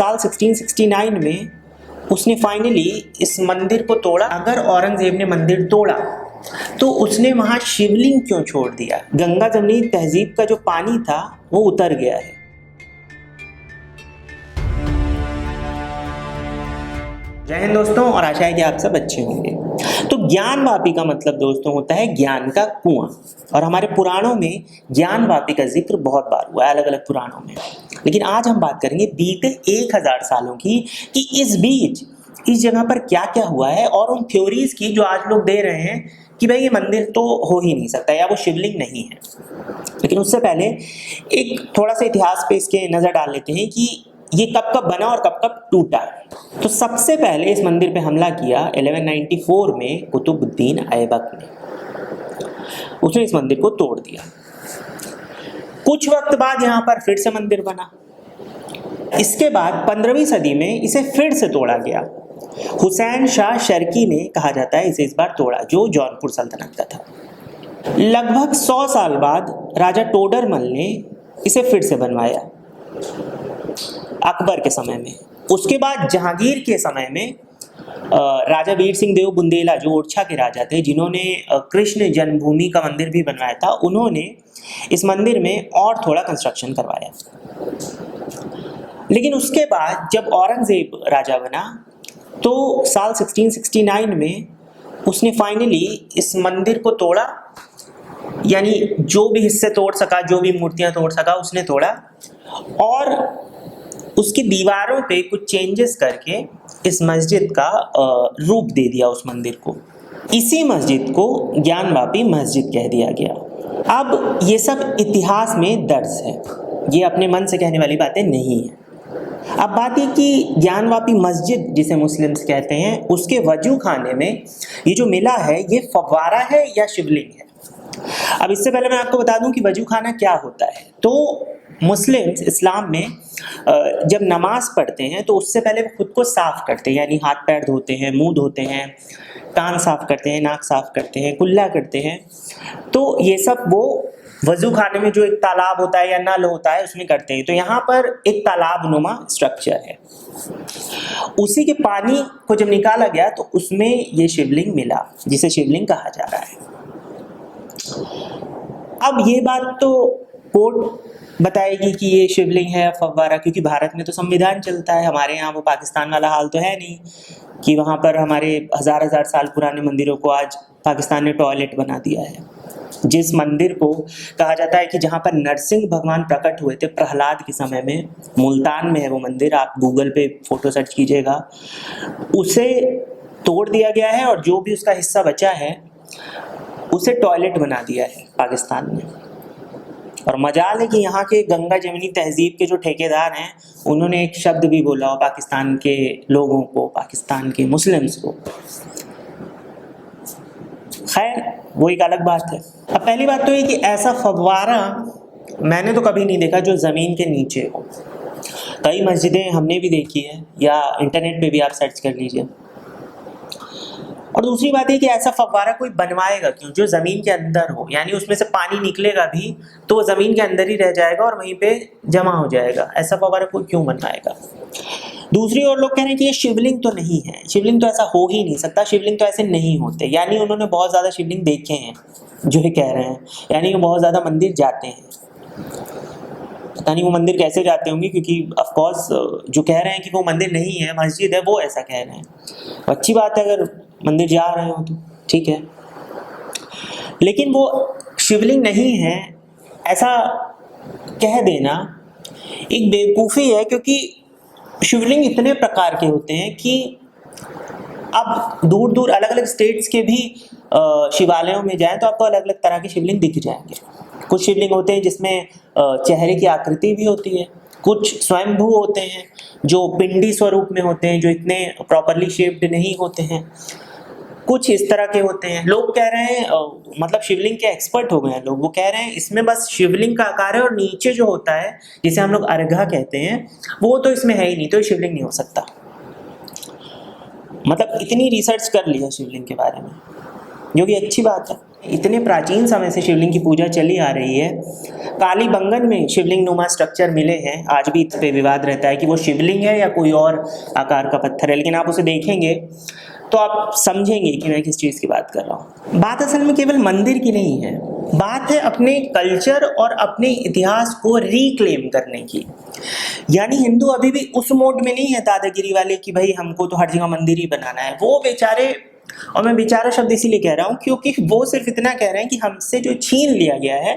साल 1669 में उसने फाइनली इस मंदिर को तोड़ा। अगर औरंगजेब ने मंदिर तोड़ा तो उसने वहां शिवलिंग क्यों छोड़ दिया? गंगा जमुनी तहजीब का जो पानी था वो उतर गया है। जय हिंद दोस्तों, और आशा है कि आप सब अच्छे होंगे। तो ज्ञान वापी का मतलब दोस्तों होता है ज्ञान का कुआं, और हमारे पुराणों में ज्ञान वापी का जिक्र बहुत बार हुआ है, अलग अलग पुराणों में। लेकिन आज हम बात करेंगे बीते 1000 सालों की, कि इस बीच इस जगह पर क्या क्या हुआ है, और उन थ्योरीज की जो आज लोग दे रहे हैं कि भाई ये मंदिर तो हो ही नहीं सकता या वो शिवलिंग नहीं है। लेकिन उससे पहले एक थोड़ा सा इतिहास पे इसके नजर डाल लेते हैं कि ये कब कब बना और कब कब टूटा। तो सबसे पहले इस मंदिर पे हमला किया 1194 में कुतुबुद्दीन ऐबक ने। उसने इस मंदिर को तोड़ दिया। कुछ वक्त बाद यहाँ पर फिर से मंदिर बना। इसके बाद 15वीं सदी में इसे फिर से तोड़ा गया। हुसैन शाह शर्की ने, कहा जाता है, इसे इस बार तोड़ा, जो जौनपुर सल्तनत का था। लगभग 100 साल बाद राजा टोडरमल ने इसे फिर से बनवाया, अकबर के समय में। उसके बाद जहांगीर के समय में राजा वीर सिंह देव बुंदेला, जो ओरछा के राजा थे, जिन्होंने कृष्ण जन्मभूमि का मंदिर भी बनवाया था, उन्होंने इस मंदिर में और थोड़ा कंस्ट्रक्शन करवाया। लेकिन उसके बाद जब औरंगजेब राजा बना तो साल 1669 में उसने फाइनली इस मंदिर को तोड़ा, यानी जो भी हिस्से तोड़ सका, जो भी मूर्तियां तोड़ सका उसने तोड़ा, और उसकी दीवारों पे कुछ चेंजेस करके इस मस्जिद का रूप दे दिया उस मंदिर को। इसी मस्जिद को ज्ञान वापी मस्जिद कह दिया गया। अब ये सब इतिहास में दर्ज है, ये अपने मन से कहने वाली बातें नहीं है। अब बात ये कि ज्ञान वापी मस्जिद, जिसे मुस्लिम्स कहते हैं, उसके वजू खाने में ये जो मिला है ये फव्वारा है या शिवलिंग है। अब इससे पहले मैं आपको बता दूं कि वजू खाना क्या होता है। तो मुस्लिम्स इस्लाम में जब नमाज पढ़ते हैं तो उससे पहले वो खुद को साफ करते हैं, यानी हाथ पैर धोते हैं, मुंह धोते हैं, कान साफ करते हैं, नाक साफ करते हैं, कुल्ला करते हैं। तो ये सब वो वजू खाने में जो एक तालाब होता है या नल होता है उसमें करते हैं। तो यहाँ पर एक तालाब नुमा स्ट्रक्चर है, उसी के पानी को जब निकाला गया तो उसमें ये शिवलिंग मिला, जिसे शिवलिंग कहा जा रहा है। अब ये बात तो कोर्ट बताएगी कि ये शिवलिंग है फव्वारा, क्योंकि भारत में तो संविधान चलता है। हमारे यहाँ वो पाकिस्तान वाला हाल तो है नहीं कि वहाँ पर हमारे हजार साल पुराने मंदिरों को आज पाकिस्तान ने टॉयलेट बना दिया है। जिस मंदिर को कहा जाता है कि जहाँ पर नरसिंह भगवान प्रकट हुए थे प्रहलाद के समय में, मुल्तान में है वो मंदिर, आप गूगल पे फोटो सर्च कीजिएगा, उसे तोड़ दिया गया है, और जो भी उसका हिस्सा बचा है उसे टॉयलेट बना दिया है पाकिस्तान ने। और मजाल है कि यहाँ के गंगा जमुनी तहजीब के जो ठेकेदार हैं उन्होंने एक शब्द भी बोला हो पाकिस्तान के लोगों को, पाकिस्तान के मुस्लिम्स को। खैर, वो एक अलग बात है। अब पहली बात तो ये कि ऐसा फव्वारा मैंने तो कभी नहीं देखा जो ज़मीन के नीचे हो। कई मस्जिदें हमने भी देखी है, या इंटरनेट पे भी आप सर्च कर लीजिए। और दूसरी बात है कि ऐसा फव्वारा कोई बनवाएगा क्यों जो ज़मीन के अंदर हो, यानी उसमें से पानी निकलेगा भी तो वो ज़मीन के अंदर ही रह जाएगा और वहीं पे जमा हो जाएगा। ऐसा फव्वारा कोई क्यों बनवाएगा? दूसरी ओर लोग कह रहे हैं कि ये शिवलिंग तो नहीं है, शिवलिंग तो ऐसा हो ही नहीं सकता, शिवलिंग तो ऐसे नहीं होते। यानी उन्होंने बहुत ज़्यादा शिवलिंग देखे हैं जो ये कह रहे हैं, यानी वो बहुत ज़्यादा मंदिर जाते हैं। पता नहीं वो मंदिर कैसे जाते होंगे, क्योंकि ऑफ कोर्स जो कह रहे हैं कि वो मंदिर नहीं है मस्जिद है, वो ऐसा कह रहे हैं। अच्छी बात है अगर मंदिर जा रहे हो तो ठीक है, लेकिन वो शिवलिंग नहीं है ऐसा कह देना एक बेवकूफ़ी है, क्योंकि शिवलिंग इतने प्रकार के होते हैं कि अब दूर दूर अलग अलग स्टेट्स के भी शिवालयों में जाएं तो आपको अलग अलग तरह के शिवलिंग दिख जाएंगे। कुछ शिवलिंग होते हैं जिसमें चेहरे की आकृति भी होती है, कुछ स्वयंभू होते हैं जो पिंडी स्वरूप में होते हैं, जो इतने प्रॉपरली शेप्ड नहीं होते हैं, कुछ इस तरह के होते हैं। लोग कह रहे हैं मतलब शिवलिंग के एक्सपर्ट हो गए हैं लोग, वो कह रहे हैं इसमें बस शिवलिंग का आकार है और नीचे जो होता है जिसे हम लोग अर्घा कहते हैं वो तो इसमें है ही नहीं, तो ये शिवलिंग नहीं हो सकता। मतलब इतनी रिसर्च कर ली है शिवलिंग के बारे में, जो कि अच्छी बात है। इतने प्राचीन समय से शिवलिंग की पूजा चली आ रही है। कालीबंगन में शिवलिंग नुमा स्ट्रक्चर मिले हैं, आज भी इस पे विवाद रहता है कि वो शिवलिंग है या कोई और आकार का पत्थर है, लेकिन आप उसे देखेंगे तो आप समझेंगे कि मैं किस चीज़ की बात कर रहा हूँ। बात असल में केवल मंदिर की नहीं है, बात है अपने कल्चर और अपने इतिहास को रिक्लेम करने की। यानी हिंदू अभी भी उस मोड में नहीं है दादागिरी वाले कि भाई हमको तो हर जगह मंदिर ही बनाना है। वो बेचारे, और मैं बेचारा शब्द इसीलिए कह रहा हूँ क्योंकि वो सिर्फ इतना कह रहे हैं कि हमसे जो छीन लिया गया है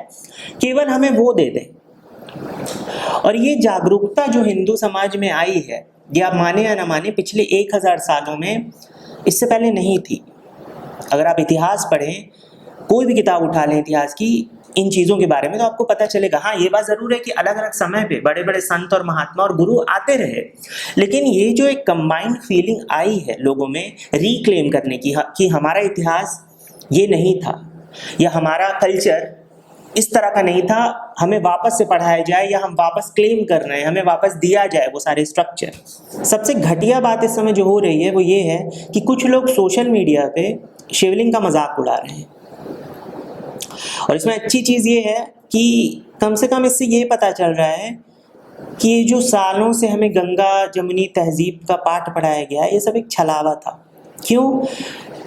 केवल हमें वो दे दें। और ये जागरूकता जो हिंदू समाज में आई है, ये आप माने या ना माने, पिछले 1000 सालों में इससे पहले नहीं थी। अगर आप इतिहास पढ़ें, कोई भी किताब उठा लें इतिहास की इन चीज़ों के बारे में, तो आपको पता चलेगा। हाँ, ये बात ज़रूर है कि अलग अलग समय पे बड़े बड़े संत और महात्मा और गुरु आते रहे, लेकिन ये जो एक कंबाइंड फीलिंग आई है लोगों में रिक्लेम करने की कि हमारा इतिहास ये नहीं था या हमारा कल्चर इस तरह का नहीं था, हमें वापस से पढ़ाया जाए या हम वापस क्लेम कर रहे हैं, हमें वापस दिया जाए वो सारे स्ट्रक्चर। सबसे घटिया बात इस समय जो हो रही है वो ये है कि कुछ लोग सोशल मीडिया पे शिवलिंग का मजाक उड़ा रहे हैं। और इसमें अच्छी चीज़ ये है कि कम से कम इससे ये पता चल रहा है कि ये जो सालों से हमें गंगा जमुनी तहजीब का पाठ पढ़ाया गया है, ये सब एक छलावा था। क्यों?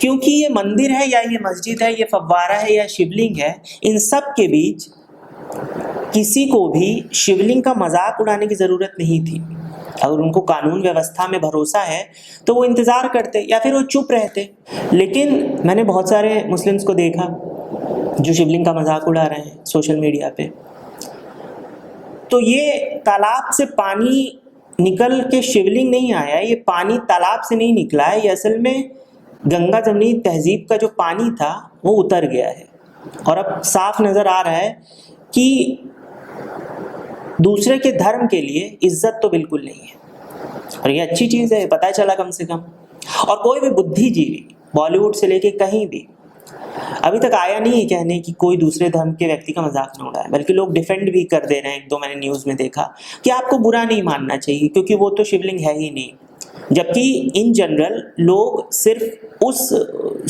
क्योंकि ये मंदिर है या ये मस्जिद है, ये फव्वारा है या शिवलिंग है, इन सब के बीच किसी को भी शिवलिंग का मजाक उड़ाने की ज़रूरत नहीं थी। अगर उनको कानून व्यवस्था में भरोसा है तो वो इंतज़ार करते या फिर वो चुप रहते। लेकिन मैंने बहुत सारे मुस्लिम्स को देखा जो शिवलिंग का मजाक उड़ा रहे हैं सोशल मीडिया पे। तो ये तालाब से पानी निकल के शिवलिंग नहीं आया, ये पानी तालाब से नहीं निकला है, ये असल में गंगा जमुनी तहजीब का जो पानी था वो उतर गया है। और अब साफ नज़र आ रहा है कि दूसरे के धर्म के लिए इज्जत तो बिल्कुल नहीं है। और ये अच्छी चीज़ है, पता चला कम से कम। और कोई भी बुद्धिजीवी बॉलीवुड से लेके कहीं भी अभी तक आया नहीं है कहने कि कोई दूसरे धर्म के व्यक्ति का मजाक न उड़ाए, बल्कि लोग डिफेंड भी कर दे रहे हैं। एक दो मैंने न्यूज़ में देखा कि आपको बुरा नहीं मानना चाहिए क्योंकि वो तो शिवलिंग है ही नहीं। जबकि इन जनरल लोग सिर्फ उस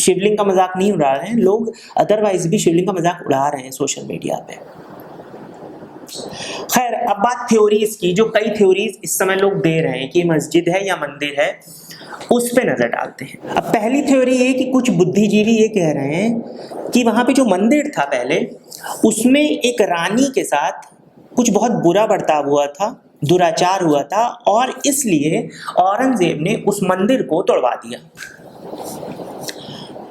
शिवलिंग का मजाक नहीं उड़ा रहे हैं, लोग अदरवाइज भी शिवलिंग का मजाक उड़ा रहे हैं सोशल मीडिया पे। खैर, अब बात थ्योरीज की, जो कई थ्योरीज इस समय लोग दे रहे हैं कि मस्जिद है या मंदिर है, उस पे नजर डालते हैं। अब पहली थ्योरी ये कि कुछ बुद्धिजीवी ये कह रहे हैं कि वहां पे जो मंदिर था पहले, उसमें एक रानी के साथ कुछ बहुत बुरा बर्ताव हुआ था, दुराचार हुआ था, और इसलिए औरंगजेब ने उस मंदिर को तोड़वा दिया।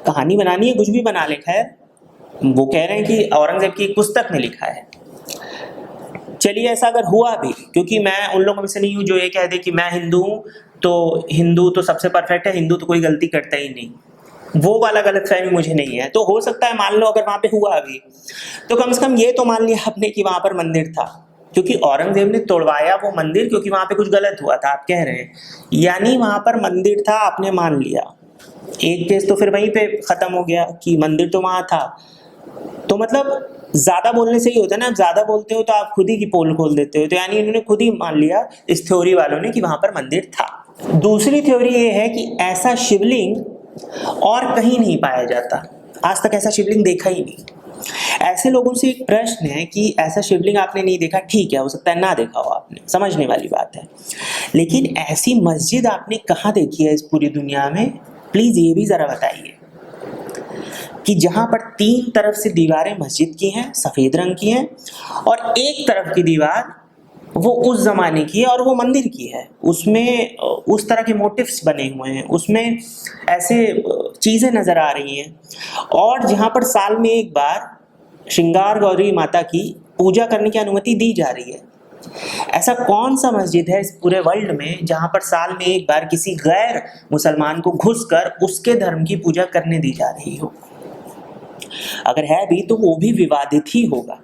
कहानी बनानी है, कुछ भी बना ले। खैर, वो कह रहे हैं कि औरंगजेब की एक पुस्तक में लिखा है। चलिए, ऐसा अगर हुआ भी, क्योंकि मैं उन लोगों में से नहीं हूँ जो ये कह दे कि मैं हिंदू हूँ तो हिंदू तो सबसे परफेक्ट है, हिंदू तो कोई गलती करता ही नहीं, वो वाला गलतफहमी मुझे नहीं है। तो हो सकता है, मान लो अगर वहाँ पे हुआ भी, तो कम से कम ये तो मान लिया आपने कि वहाँ पर मंदिर था, क्योंकि औरंगजेब ने तोड़वाया वो मंदिर क्योंकि वहाँ पे कुछ गलत हुआ था, आप कह रहे हैं। यानी वहाँ पर मंदिर था, आपने मान लिया। एक केस तो फिर वहीं पे ख़त्म हो गया कि मंदिर तो वहाँ था। तो मतलब ज़्यादा बोलने से ही होता है ना, आप ज़्यादा बोलते हो तो आप खुद ही की पोल खोल देते हो। तो यानी इन्होंने खुद ही मान लिया, इस थ्योरी वालों ने, कि वहाँ पर मंदिर था। दूसरी थ्योरी ये है कि ऐसा शिवलिंग और कहीं नहीं पाया जाता, आज तक ऐसा शिवलिंग देखा ही नहीं। ऐसे लोगों से एक प्रश्न है कि ऐसा शिवलिंग आपने नहीं देखा, ठीक है, हो सकता है ना देखा हो आपने, समझने वाली बात है, लेकिन ऐसी मस्जिद आपने कहाँ देखी है इस पूरी दुनिया में? प्लीज़ ये भी ज़रा बताइए कि जहाँ पर 3 तरफ से दीवारें मस्जिद की हैं, सफ़ेद रंग की हैं, और एक तरफ की दीवार वो उस ज़माने की है और वो मंदिर की है, उसमें उस तरह के मोटिव्स बने हुए हैं, उसमें ऐसे चीज़ें नज़र आ रही हैं, और जहाँ पर साल में एक बार श्रृंगार गौरी माता की पूजा करने की अनुमति दी जा रही है। ऐसा कौन सा मस्जिद है इस पूरे वर्ल्ड में जहाँ पर साल में एक बार किसी गैर मुसलमान को घुसकर उसके धर्म की पूजा करने दी जा रही हो? अगर है भी तो वो भी विवादित ही होगा,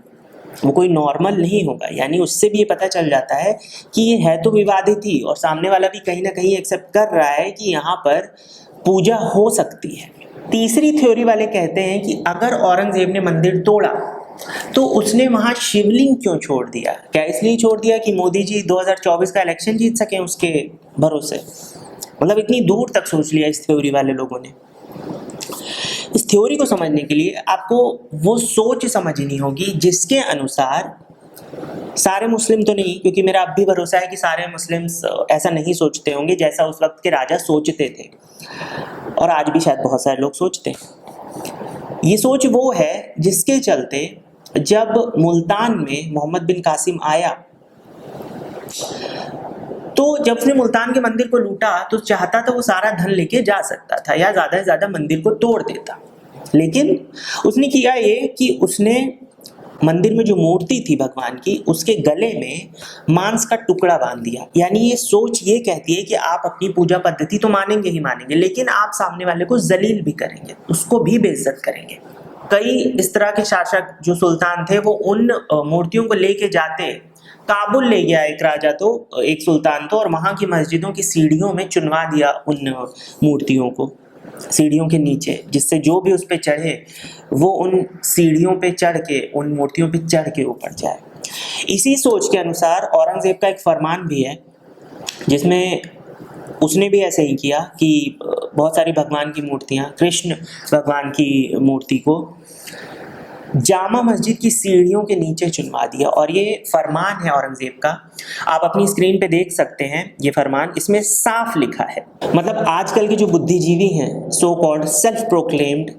वो कोई नॉर्मल नहीं होगा। यानी उससे भी ये पता चल जाता है कि ये है तो विवादित ही, और सामने वाला भी कहीं ना कहीं एक्सेप्ट कर रहा है कि यहाँ पर पूजा हो सकती है। तीसरी थ्योरी वाले कहते हैं कि अगर औरंगजेब ने मंदिर तोड़ा तो उसने वहाँ शिवलिंग क्यों छोड़ दिया? क्या इसलिए छोड़ दिया कि मोदी जी 2024 का इलेक्शन जीत सकें उसके भरोसे? मतलब इतनी दूर तक सोच लिया इस थ्योरी वाले लोगों ने। इस थ्योरी को समझने के लिए आपको वो सोच समझनी होगी जिसके अनुसार सारे मुस्लिम तो नहीं, क्योंकि मेरा अब भी भरोसा है कि सारे मुस्लिम्स ऐसा नहीं सोचते होंगे जैसा उस वक्त के राजा सोचते थे, और आज भी शायद बहुत सारे लोग सोचते हैं। ये सोच वो है जिसके चलते जब मुल्तान में मोहम्मद बिन कासिम आया, तो जब उसने मुल्तान के मंदिर को लूटा तो चाहता था वो सारा धन लेके जा सकता था या ज़्यादा से ज़्यादा मंदिर को तोड़ देता, लेकिन उसने किया ये कि उसने मंदिर में जो मूर्ति थी भगवान की, उसके गले में मांस का टुकड़ा बांध दिया। यानी ये सोच ये कहती है कि आप अपनी पूजा पद्धति तो मानेंगे ही मानेंगे, लेकिन आप सामने वाले को जलील भी करेंगे, उसको भी बेइज्जत करेंगे। कई इस तरह के शासक जो सुल्तान थे वो उन मूर्तियों को लेके जाते। काबुल ले गया एक राजा, तो एक सुल्तान तो, और वहाँ की मस्जिदों की सीढ़ियों में चुनवा दिया उन मूर्तियों को, सीढ़ियों के नीचे, जिससे जो भी उस पे चढ़े वो उन सीढ़ियों पे चढ़ के, उन मूर्तियों पे चढ़ के ऊपर जाए। इसी सोच के अनुसार औरंगजेब का एक फरमान भी है जिसमें उसने भी ऐसे ही किया कि बहुत सारी भगवान की मूर्तियाँ, कृष्ण भगवान की मूर्ति को जामा मस्जिद की सीढ़ियों के नीचे चुनवा दिया। और ये फरमान है औरंगजेब का, आप अपनी स्क्रीन पे देख सकते हैं ये फरमान, इसमें साफ लिखा है। मतलब आजकल के जो बुद्धिजीवी हैं, सो कॉल्ड सेल्फ प्रोक्लेम्ड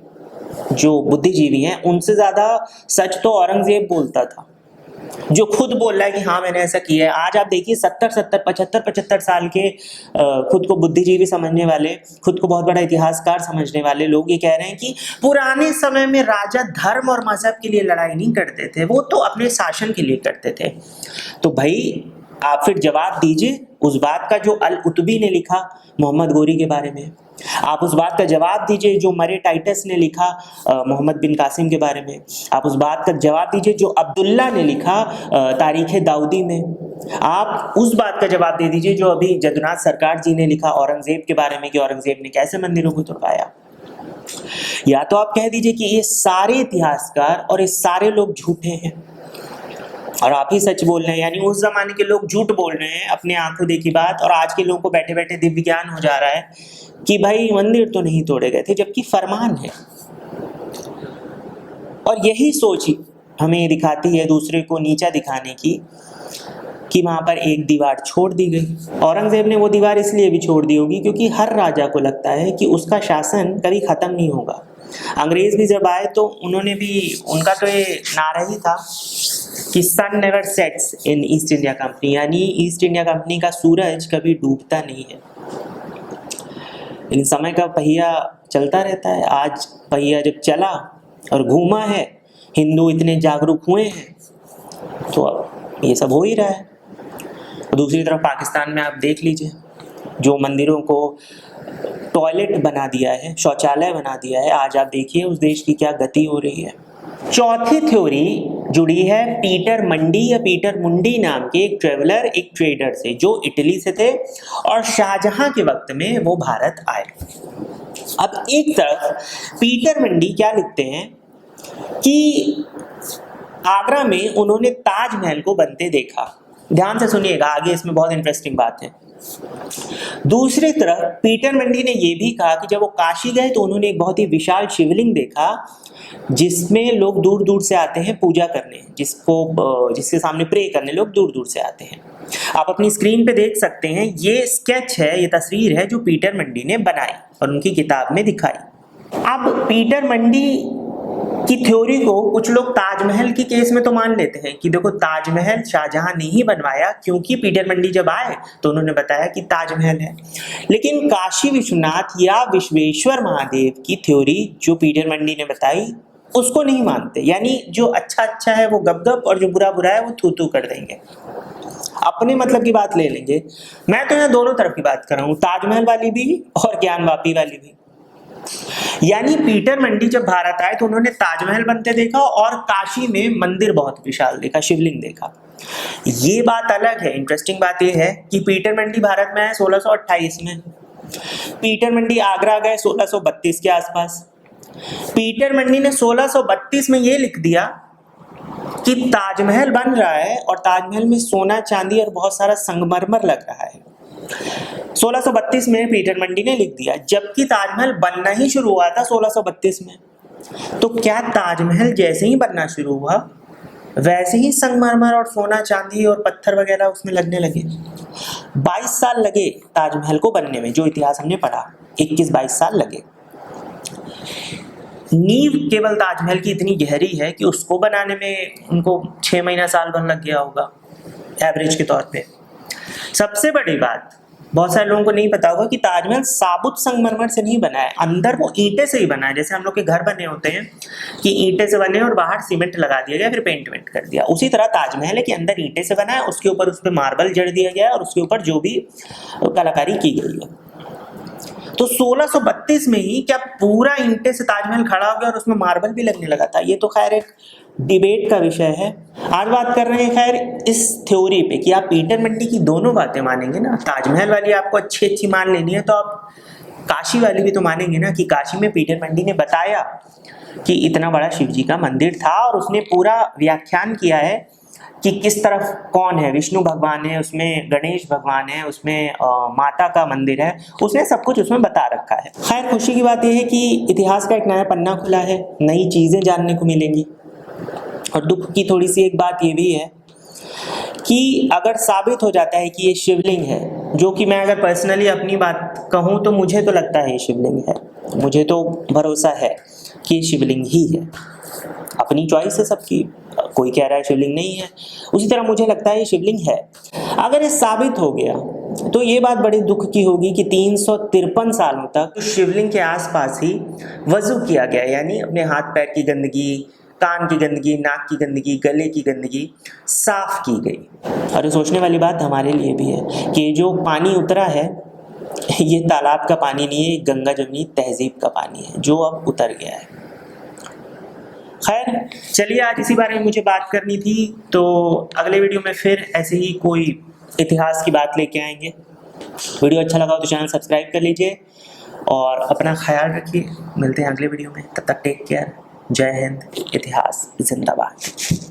जो बुद्धिजीवी हैं, उनसे ज़्यादा सच तो औरंगजेब बोलता था, जो खुद बोल रहा है कि हाँ मैंने ऐसा किया है। आज आप देखिए 75 साल के खुद को बुद्धिजीवी समझने वाले, खुद को बहुत बड़ा इतिहासकार समझने वाले लोग ये कह रहे हैं कि पुराने समय में राजा धर्म और मजहब के लिए लड़ाई नहीं करते थे, वो तो अपने शासन के लिए करते थे। तो भाई आप फिर जवाब दीजिए उस बात का जो अल कुतुबी ने लिखा मोहम्मद गोरी के बारे में, आप उस बात का जवाब दीजिए जो मरे टाइटस ने लिखा मोहम्मद बिन कासिम के बारे में, आप उस बात का जवाब दीजिए जो अब्दुल्ला ने लिखा तारीख दाऊदी में, आप उस बात का जवाब दे दीजिए जो अभी जदुनाथ सरकार जी ने लिखा औरंगजेब के बारे में कि औरंगजेब ने कैसे मंदिरों को तोड़वाया। या तो आप कह दीजिए कि ये सारे इतिहासकार और ये सारे लोग झूठे हैं और आप ही सच बोल रहे हैं, यानी उस जमाने के लोग झूठ बोल रहे हैं अपने आंखों देखी बात, और आज के लोगों को बैठे बैठे दिव्य ज्ञान हो जा रहा है कि भाई मंदिर तो नहीं तोड़े गए थे, जबकि फरमान है। और यही सोच हमें दिखाती है दूसरे को नीचा दिखाने की, कि वहां पर एक दीवार छोड़ दी गई। औरंगजेब ने वो दीवार इसलिए भी छोड़ दी होगी क्योंकि हर राजा को लगता है कि उसका शासन कभी खत्म नहीं होगा। अंग्रेज भी जब आए तो उन्होंने भी, उनका तो ये नारा ही था कि sun never sets in East India Company, यानी ईस्ट इंडिया कंपनी का सूरज कभी डूबता नहीं है। लेकिन समय का पहिया चलता रहता है। आज पहिया जब चला और घूमा है, हिंदू इतने जागरूक हुए हैं, तो अब ये सब हो ही रहा है। दूसरी तरफ पाकिस्तान में आप देख लीजिए, जो मंदिरों को टॉयलेट बना दिया है, शौचालय बना दिया है, आज आप देखिए उस देश की क्या गति हो रही है। चौथी थ्योरी जुड़ी है पीटर मंडी या पीटर मुंडी नाम के एक ट्रेवलर, एक ट्रेडर से, जो इटली से थे और शाहजहां के वक्त में वो भारत आए। अब एक तरफ पीटर मंडी क्या लिखते हैं कि आगरा में उन्होंने ताजमहल को बनते देखा। ध्यान से सुनिएगा, आगे इसमें बहुत इंटरेस्टिंग बात है। दूसरी तरफ पीटर मंडी ने यह भी कहा कि जब वो काशी गए तो उन्होंने एक बहुत ही विशाल शिवलिंग देखा जिसमें लोग दूर दूर से आते हैं पूजा करने, जिसके सामने प्रे करने लोग दूर दूर से आते हैं। आप अपनी स्क्रीन पे देख सकते हैं, ये स्केच है, ये तस्वीर है जो पीटर मंडी ने बनाई और उनकी किताब में दिखाई। अब पीटर मंडी की थ्योरी को कुछ लोग ताजमहल के केस में तो मान लेते हैं कि देखो ताजमहल शाहजहां ने ही बनवाया, क्योंकि पीटर मंडी जब आए तो उन्होंने बताया कि ताजमहल है। लेकिन काशी विश्वनाथ या विश्वेश्वर महादेव की थ्योरी जो पीटर मंडी ने बताई उसको नहीं मानते, यानी जो अच्छा अच्छा है वो गप गप और जो बुरा बुरा है वो थू थू कर देंगे, अपने मतलब की बात ले लेंगे। मैं तो यहाँ दोनों तरफ की बात कर रहा हूँ, ताजमहल वाली भी और ज्ञानवापी वाली भी। यानी पीटर मंडी जब भारत आए तो उन्होंने ताजमहल बनते देखा और काशी में मंदिर बहुत विशाल देखा, शिवलिंग देखा। ये बात अलग है। इंटरेस्टिंग बात यह है कि पीटर मंडी भारत में आए 1628 में, पीटर मंडी आगरा गए 1632 के आसपास। पीटर मंडी ने 1632 में ये लिख दिया कि ताजमहल बन रहा है और ताजमहल में सोना चांदी और बहुत सारा संगमरमर लग रहा है। 1632 में पीटर मंडी ने लिख दिया, जबकि ताजमहल बनना ही शुरू हुआ था 1632 में। तो क्या ताजमहल जैसे ही बनना शुरू हुआ वैसे ही संगमरमर और सोना चांदी और पत्थर वगैरह उसमें लगने लगे? 22 साल लगे ताजमहल को बनने में, जो इतिहास हमने पढ़ा 21-22 साल लगे। नींव केवल ताजमहल की इतनी गहरी है कि उसको बनाने में उनको 6 महीना साल भर लग गया होगा एवरेज के तौर पे। सबसे बड़ी बात, बहुत सारे लोगों को नहीं पता होगा कि ताजमहल साबुत संगमरमर से नहीं बना है, अंदर वो ईंटे से ही बना है। जैसे हम लोग के घर बने होते हैं कि ईंटे से बने और बाहर सीमेंट लगा दिया गया, फिर पेंट वेंट कर दिया, उसी तरह ताजमहल है कि अंदर ईंटे से बना है, उसके ऊपर उस पर मार्बल जड़ दिया गया है और उसके ऊपर जो भी कलाकारी की गई है। तो 1632 में ही क्या पूरा ईंटे से ताजमहल खड़ा हो गया और उसमें मार्बल भी लगने लगा था? ये तो खैर एक डिबेट का विषय है। आज बात कर रहे हैं खैर इस थ्योरी पे कि आप पीटर मंडी की दोनों बातें मानेंगे ना, ताजमहल वाली आपको अच्छी अच्छी मान लेनी है तो आप काशी वाली भी तो मानेंगे ना, कि काशी में पीटर मंडी ने बताया कि इतना बड़ा शिव जी का मंदिर था और उसने पूरा व्याख्यान किया है कि किस तरफ कौन है, विष्णु भगवान है उसमें, गणेश भगवान है उसमें, माता का मंदिर है, उसने सब कुछ उसमें बता रखा है। खैर खुशी की बात यह है कि इतिहास का एक नया पन्ना खुला है, नई चीज़ें जानने को मिलेंगी। और दुख की थोड़ी सी एक बात ये भी है कि अगर साबित हो जाता है कि ये शिवलिंग है, जो कि मैं अगर पर्सनली अपनी बात कहूँ तो मुझे तो लगता है ये शिवलिंग है, मुझे तो भरोसा है कि ये शिवलिंग ही है। अपनी चॉइस है सबकी, कोई कह रहा है शिवलिंग नहीं है, उसी तरह मुझे लगता है ये शिवलिंग है। अगर ये साबित हो गया तो ये बात बड़े दुख की होगी कि 353 सालों तक शिवलिंग के आसपास ही वजू किया गया, यानी अपने हाथ पैर की गंदगी, कान की गंदगी, नाक की गंदगी, गले की गंदगी साफ की गई। और ये सोचने वाली बात हमारे लिए भी है कि जो पानी उतरा है ये तालाब का पानी नहीं है, गंगा जमुनी तहजीब का पानी है जो अब उतर गया है। खैर चलिए, आज इसी बारे में मुझे बात करनी थी, तो अगले वीडियो में फिर ऐसे ही कोई इतिहास की बात लेके आएंगे। वीडियो अच्छा लगा हो तो चैनल सब्सक्राइब कर लीजिए और अपना ख्याल रखिए। मिलते हैं अगले वीडियो में, तब तक टेक केयर। जय हिंद, इतिहास जिंदाबाद।